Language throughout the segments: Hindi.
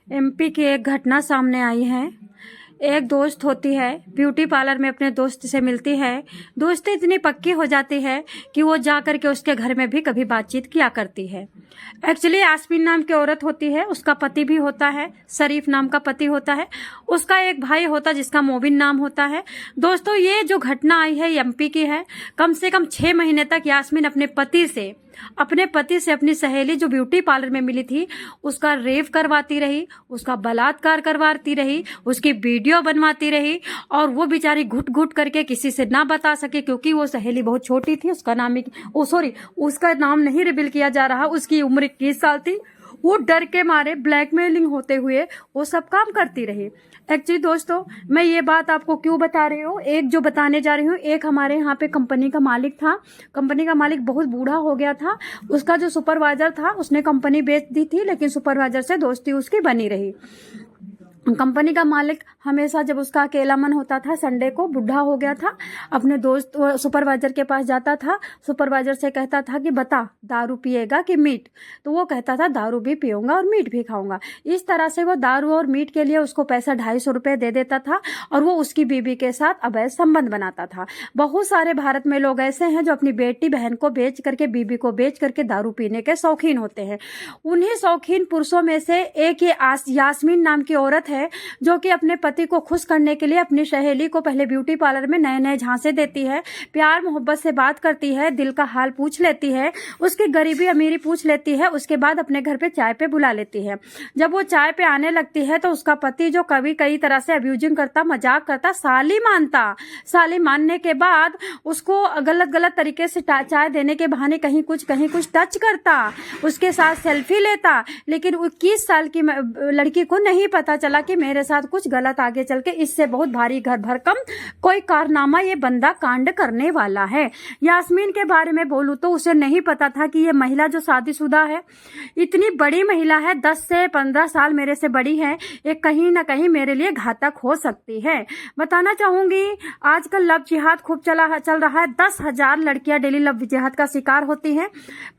एमपी की एक घटना सामने आई है। एक दोस्त होती है, ब्यूटी पार्लर में अपने दोस्त से मिलती है। दोस्ती इतनी पक्की हो जाती है कि वो जा करके उसके घर में भी कभी बातचीत किया करती है। एक्चुअली यास्मीन नाम की औरत होती है, उसका पति भी होता है, शरीफ नाम का पति होता है, उसका एक भाई होता है जिसका मोबिन नाम होता है। दोस्तों, ये जो घटना आई है एमपी की है। कम से कम 6 महीने तक यास्मीन अपने पति से अपनी सहेली जो ब्यूटी पार्लर में मिली थी उसका रेप करवाती रही, उसका बलात्कार करवाती रही, उसकी वीडियो बनवाती रही, और वो बेचारी घुट घुट करके किसी से ना बता सके क्योंकि वो सहेली बहुत छोटी थी। उसका नाम नहीं रिवील किया जा रहा। उसकी उम्र 21 साल थी। वो डर के मारे ब्लैकमेलिंग होते हुए वो सब काम करती रही। एक्चुअली दोस्तों, मैं ये बात आपको क्यों बता रही हूँ, एक जो बताने जा रही हूँ, एक हमारे यहाँ पे कंपनी का मालिक था। कंपनी का मालिक बहुत बूढ़ा हो गया था। उसका जो सुपरवाइजर था उसने कंपनी बेच दी थी, लेकिन सुपरवाइजर से दोस्ती उसकी बनी रही। कंपनी का मालिक हमेशा जब उसका अकेला मन होता था, संडे को बूढ़ा हो गया था, अपने दोस्त सुपरवाइजर के पास जाता था। सुपरवाइजर से कहता था कि बता, दारू पिएगा कि मीट? तो वो कहता था दारू भी पीऊंगा और मीट भी खाऊंगा। इस तरह से वो दारू और मीट के लिए उसको पैसा 250 रुपये दे देता था और वो उसकी बीबी के साथ अवैध संबंध बनाता था। बहुत सारे भारत में लोग ऐसे हैं जो अपनी बेटी बहन को बेच करके, बीबी को बेच करके दारू पीने के शौकीन होते हैं। उन्हीं शौकीन पुरुषों में से एक ये यास्मीन नाम की औरत है जो कि अपने पति को खुश करने के लिए अपनी सहेली को पहले ब्यूटी पार्लर में नए नए झांसे देती है, प्यार मोहब्बत से बात करती है, दिल का हाल पूछ लेती है, उसकी गरीबी अमीरी पूछ लेती है, उसके बाद अपने घर पे चाय पे बुला लेती है। जब वो चाय पे आने लगती है तो उसका पति जो कभी कई तरह से अब्यूजिंग करता, मजाक करता, साली मानता। साली मानने के बाद उसको गलत गलत तरीके से चाय देने के बहाने कहीं कुछ टच करता, उसके साथ सेल्फी लेता। लेकिन 21 साल की लड़की को नहीं पता चला कि मेरे साथ कुछ गलत आगे चल के इससे बहुत भारी घर भरकम कोई कारनामा ये बंदा कांड करने वाला है। यास्मीन के बारे में बोलूं तो उसे नहीं पता था कि ये महिला जो शादीशुदा है, इतनी बड़ी महिला है, 10 से 15 साल मेरे से बड़ी है, ये कहीं ना कहीं मेरे लिए घातक हो सकती है। बताना चाहूंगी, आजकल लव जिहाद खूब चल रहा है। 10,000 लड़कियां डेली लव जिहाद का शिकार होती हैं।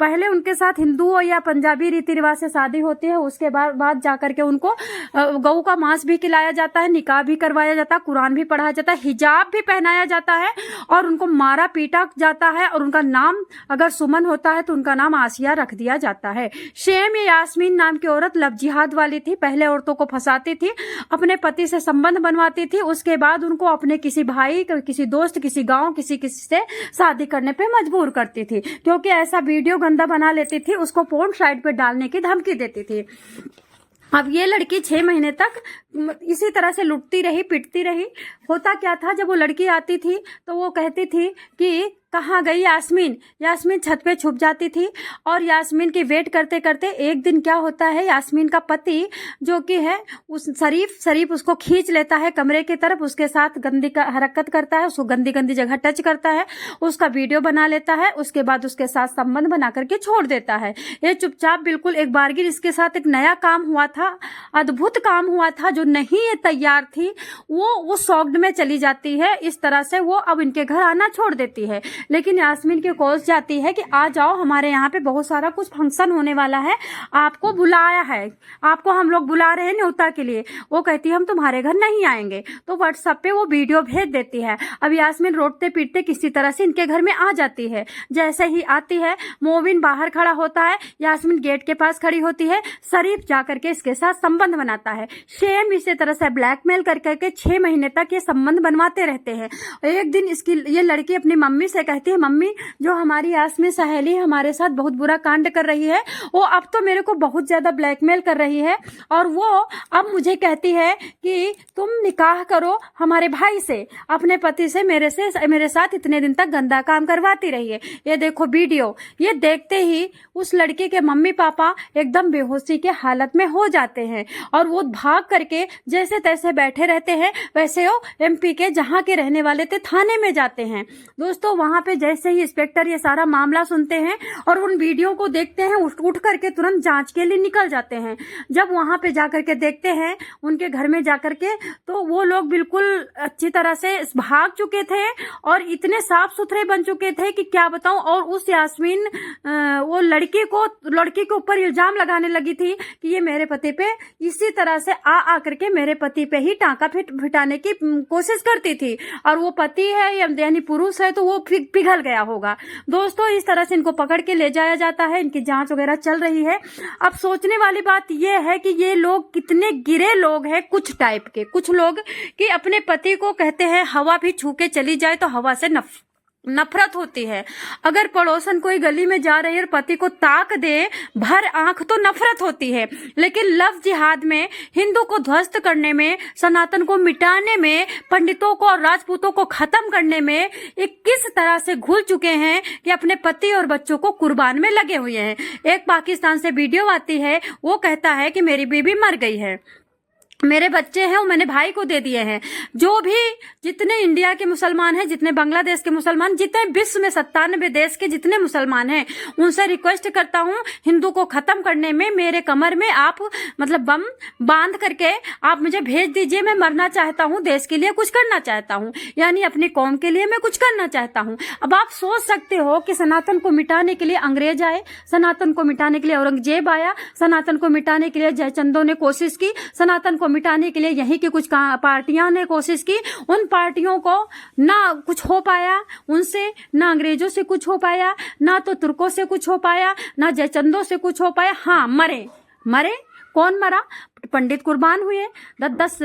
पहले उनके साथ हिंदुओं या पंजाबी रीति रिवाज से शादी होती है, उसके बाद जाकर के उनको गऊ का मांस भी खिलाया जाता है, निकाह भी करवाया जाता है, कुरान भी पढ़ाया जाता है, हिजाब भी पहनाया जाता है और उनको मारा पीटा जाता है। और उनका नाम अगर सुमन होता है तो उनका नाम आसिया रख दिया जाता है। शेम ये यास्मीन नाम की औरत लव जिहाद वाली थी। पहले औरतों को फंसाती थी, अपने पति से संबंध बनवाती थी, उसके बाद उनको अपने किसी भाई, किसी दोस्त, किसी गांव, किसी से शादी करने पे मजबूर करती थी, क्योंकि ऐसा वीडियो गंदा बना लेती थी, उसको पोर्न साइट पे डालने की धमकी देती थी। अब ये लड़की 6 महीने तक इसी तरह से लुटती रही, पिटती रही। होता क्या था, जब वो लड़की आती थी तो वो कहती थी कि कहाँ गई यास्मीन? यास्मीन छत पे छुप जाती थी और यास्मीन की वेट करते करते एक दिन क्या होता है, यास्मीन का पति जो कि है उस शरीफ उसको खींच लेता है कमरे की तरफ, उसके साथ गंदी हरकत करता है, उसको गंदी गंदी जगह टच करता है, उसका वीडियो बना लेता है, उसके बाद उसके साथ संबंध बना करके छोड़ देता है। ये चुपचाप बिल्कुल एक बारगी इसके साथ एक नया काम हुआ था, अद्भुत काम हुआ था, जो नहीं ये तैयार थी, वो शॉक्ड में चली जाती है। इस तरह से वो अब इनके घर आना छोड़ देती है। लेकिन यास्मीन की कॉल जाती है कि आ जाओ, हमारे यहाँ पे बहुत सारा कुछ फंक्शन होने वाला है, आपको बुलाया है, आपको हम लोग बुला रहे हैं न्योता के लिए। वो कहती है हम तुम्हारे घर नहीं आएंगे। तो व्हाट्सएप पे वो वीडियो भेज देती है। अब यास्मीन रोटते पीटते किसी तरह से इनके घर में आ जाती है। जैसे ही आती है, मोबिन बाहर खड़ा होता है, यास्मीन गेट के पास खड़ी होती है, शरीफ जाकर के इसके साथ संबंध बनाता है। शेम इसी तरह से ब्लैकमेल कर करके 6 महीने तक ये संबंध बनवाते रहते हैं। एक दिन ये लड़की अपनी मम्मी से कहती है, मम्मी जो हमारी यास्मीन सहेली हमारे साथ बहुत बुरा कांड कर रही है, वो अब तो मेरे को बहुत ज्यादा ब्लैकमेल कर रही है और वो अब मुझे कहती है कि तुम निकाह करो हमारे भाई से, अपने पति से मेरे साथ इतने दिन तक गंदा काम करवाती रही है। ये देखो वीडियो। ये देखते ही उस लड़की के मम्मी पापा एकदम बेहोशी के हालत में हो जाते हैं और वो भाग करके जैसे तैसे बैठे रहते हैं। वैसे वो एमपी के जहाँ के रहने वाले थे थाने में जाते हैं। दोस्तों, वहां वहां पे जैसे ही इंस्पेक्टर ये सारा मामला सुनते हैं और उन वीडियो को देखते हैं, उठ करके तुरंत जांच के लिए निकल जाते हैं। जब वहां पे जाकर के देखते हैं उनके घर में जाकर के, तो वो लोग बिल्कुल अच्छी तरह से भाग चुके थे और इतने साफ सुथरे बन चुके थे कि क्या बताऊं। और उस यास्मीन वो लड़की के ऊपर इल्जाम लगाने लगी थी कि ये मेरे पति पे इसी तरह से आ करके मेरे पति पे ही टांका फिटाने की कोशिश करती थी, और वो पति है यानी पुरुष है तो वो पिघल गया होगा। दोस्तों, इस तरह से इनको पकड़ के ले जाया जाता है, इनकी जांच वगैरह चल रही है। अब सोचने वाली बात ये है कि ये लोग कितने गिरे लोग हैं, कुछ टाइप के कुछ लोग कि अपने पति को कहते हैं हवा भी छू के चली जाए तो हवा से नफरत होती है। अगर पड़ोसन कोई गली में जा रही है और पति को ताक दे भर आंख तो नफरत होती है, लेकिन लव जिहाद में, हिंदू को ध्वस्त करने में, सनातन को मिटाने में, पंडितों को और राजपूतों को खत्म करने में एक किस तरह से घुल चुके हैं कि अपने पति और बच्चों को कुर्बान में लगे हुए हैं। एक पाकिस्तान से वीडियो आती है, वो कहता है कि मेरी बीवी मर गई है, मेरे बच्चे हैं वो मैंने भाई को दे दिए हैं। जो भी जितने इंडिया के मुसलमान हैं, जितने बांग्लादेश के मुसलमान, जितने विश्व में 97 देश के जितने मुसलमान हैं, उनसे रिक्वेस्ट करता हूं हिंदू को खत्म करने में मेरे कमर में आप मतलब बम बांध करके आप मुझे भेज दीजिए। मैं मरना चाहता हूं, देश के लिए कुछ करना चाहता हूं, यानी अपनी कौम के लिए मैं कुछ करना चाहता हूं। अब आप सोच सकते हो कि सनातन को मिटाने के लिए अंग्रेज आए, सनातन को मिटाने के लिए औरंगजेब आया, सनातन को मिटाने के लिए जयचंदों ने कोशिश की, सनातन को मिटाने के लिए यहीं की कुछ पार्टियां ने कोशिश की। उन पार्टियों को ना कुछ हो पाया, उनसे ना अंग्रेजों से कुछ हो पाया, ना तो तुर्कों से कुछ हो पाया, ना जयचंदों से कुछ हो पाया। हाँ, मरे कौन मरा? पंडित कुर्बान हुए, 10-10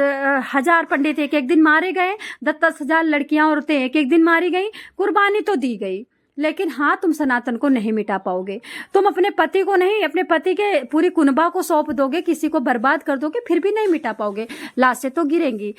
हजार पंडित एक दिन मारे गए, 10-10 हजार लड़कियां औरतें एक दिन मारी गई, कुर्बानी तो दी गई। लेकिन हाँ, तुम सनातन को नहीं मिटा पाओगे। तुम अपने पति को नहीं, अपने पति के पूरी कुनबा को सौंप दोगे, किसी को बर्बाद कर दोगे, फिर भी नहीं मिटा पाओगे, लाशें तो गिरेंगी।